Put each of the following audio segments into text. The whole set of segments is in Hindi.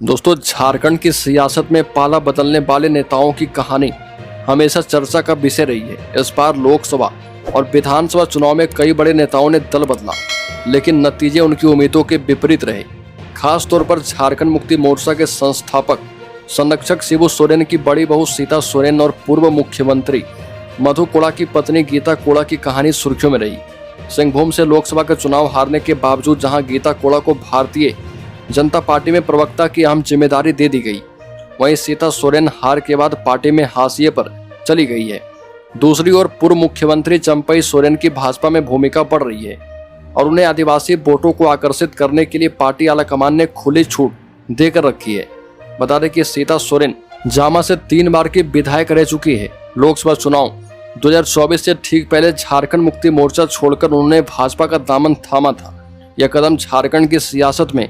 दोस्तों, झारखंड की सियासत में पाला बदलने वाले नेताओं की कहानी हमेशा चर्चा का विषय रही है। इस बार लोकसभा और विधानसभा चुनाव में कई बड़े नेताओं ने दल बदला, लेकिन नतीजे उनकी उम्मीदों के विपरीत रहे। खास तौर पर झारखंड मुक्ति मोर्चा के संस्थापक संरक्षक शिबू सोरेन की बड़ी बहू सीता सोरेन और पूर्व मुख्यमंत्री मधु कोड़ा की पत्नी गीता कोड़ा की कहानी सुर्खियों में रही। सिंहभूम से लोकसभा का चुनाव हारने के बावजूद जहां गीता कोड़ा को भारतीय जनता पार्टी में प्रवक्ता की अहम जिम्मेदारी दे दी गई, वहीं सीता सोरेन हार के बाद पार्टी में हाशिए पर चली गई है। दूसरी ओर पूर्व मुख्यमंत्री चंपई सोरेन की भाजपा में भूमिका बढ़ रही है और उन्हें आदिवासी वोटों को आकर्षित करने के लिए पार्टी आलाकमान ने खुली छूट देकर रखी है। बता दें कि सीता सोरेन जामा से 3 बार की विधायक रह चुकी है। लोकसभा चुनाव 2024 से ठीक पहले झारखंड मुक्ति मोर्चा छोड़कर उन्होंने भाजपा का दामन थामा था। यह कदम झारखंड की सियासत में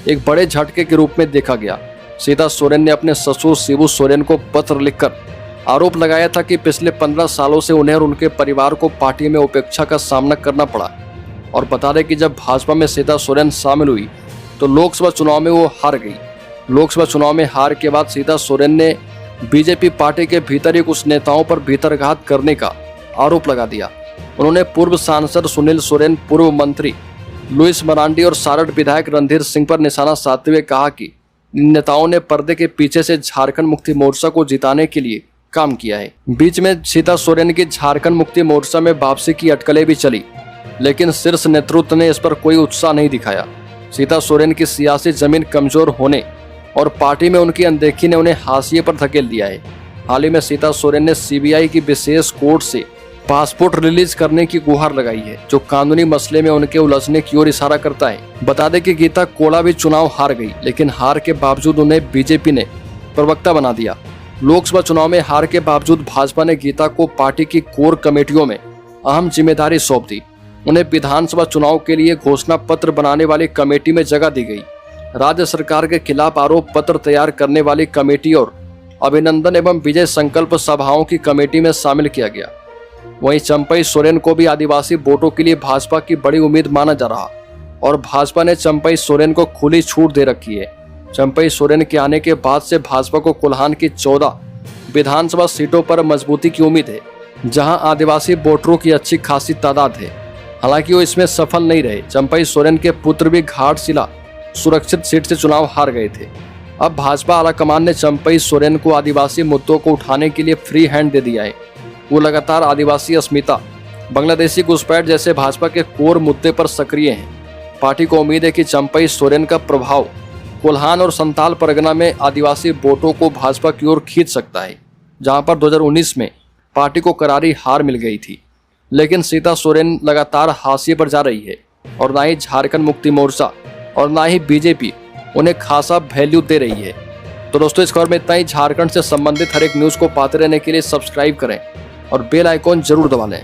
एक बड़े झटके के रूप में देखा गया। सीता सोरेन ने अपने ससुर शिबू सोरेन को पत्र लिखकर आरोप लगाया था कि पिछले 15 सालों से उन्हें और उनके परिवार को पार्टी में उपेक्षा का सामना करना पड़ा। और बता दें कि जब भाजपा में सीता सोरेन शामिल हुई तो लोकसभा चुनाव में वो हार गई। लोकसभा चुनाव में हार के बाद सीता सोरेन ने बीजेपी पार्टी के भीतर ही कुछ नेताओं पर भीतरघात करने का आरोप लगा दिया। उन्होंने पूर्व सांसद सुनील सोरेन, पूर्व मंत्री लुइस मरांडी और सारठ विधायक रणधीर सिंह पर निशाना साधते हुए कहा कि इन नेताओं ने पर्दे के पीछे से झारखंड मुक्ति मोर्चा को जिताने के लिए काम किया है। बीच में सीता सोरेन की झारखंड मुक्ति मोर्चा में वापसी की अटकलें भी चली, लेकिन शीर्ष नेतृत्व ने इस पर कोई उत्साह नहीं दिखाया। सीता सोरेन की सियासी जमीन कमजोर होने और पार्टी में उनकी अनदेखी ने उन्हें हाशिए पर धकेल दिया है। हाल ही में सीता सोरेन ने सीबीआई की विशेष कोर्ट से पासपोर्ट रिलीज करने की गुहार लगाई है, जो कानूनी मसले में उनके उलझने की ओर इशारा करता है। बता दें कि गीता कोड़ा भी चुनाव हार गई, लेकिन हार के बावजूद उन्हें बीजेपी ने प्रवक्ता बना दिया। लोकसभा चुनाव में हार के बावजूद भाजपा ने गीता को पार्टी की कोर कमेटियों में अहम जिम्मेदारी सौंप दी। उन्हें विधानसभा चुनाव के लिए घोषणा पत्र बनाने वाली कमेटी में जगह दी गई। राज्य सरकार के खिलाफ आरोप पत्र तैयार करने वाली कमेटी और अभिनंदन एवं विजय संकल्प सभाओं की कमेटी में शामिल किया गया। वहीं चंपई सोरेन को भी आदिवासी वोटों के लिए भाजपा की बड़ी उम्मीद माना जा रहा और भाजपा ने चंपई सोरेन को खुली छूट दे रखी है। चंपई सोरेन के आने के बाद से भाजपा को कोल्हान की 14 विधानसभा सीटों पर मजबूती की उम्मीद है, जहां आदिवासी वोटरों की अच्छी खासी तादाद है। हालांकि वो इसमें सफल नहीं रहे। चंपई सोरेन के पुत्र भी घाटशिला सुरक्षित सीट से चुनाव हार गए थे। अब भाजपा आलाकमान ने चंपई सोरेन को आदिवासी मुद्दों को उठाने के लिए फ्री हैंड दे दिया है। वो लगातार आदिवासी अस्मिता, बांग्लादेशी घुसपैठ जैसे भाजपा के कोर मुद्दे पर सक्रिय हैं। पार्टी को उम्मीद है कि चंपई सोरेन का प्रभाव कोल्हान और संताल परगना में आदिवासी वोटों को भाजपा की ओर खींच सकता है, जहां पर 2019 में पार्टी को करारी हार मिल गई थी। लेकिन सीता सोरेन लगातार हाशिए पर जा रही है और ना ही झारखंड मुक्ति मोर्चा और ना ही बीजेपी उन्हें खासा वैल्यू दे रही है। तो दोस्तों, इस खबर में इतना ही। झारखंड से संबंधित हर एक न्यूज़ को पाते रहने के लिए सब्सक्राइब करें और बेल आइकॉन जरूर दबा लें।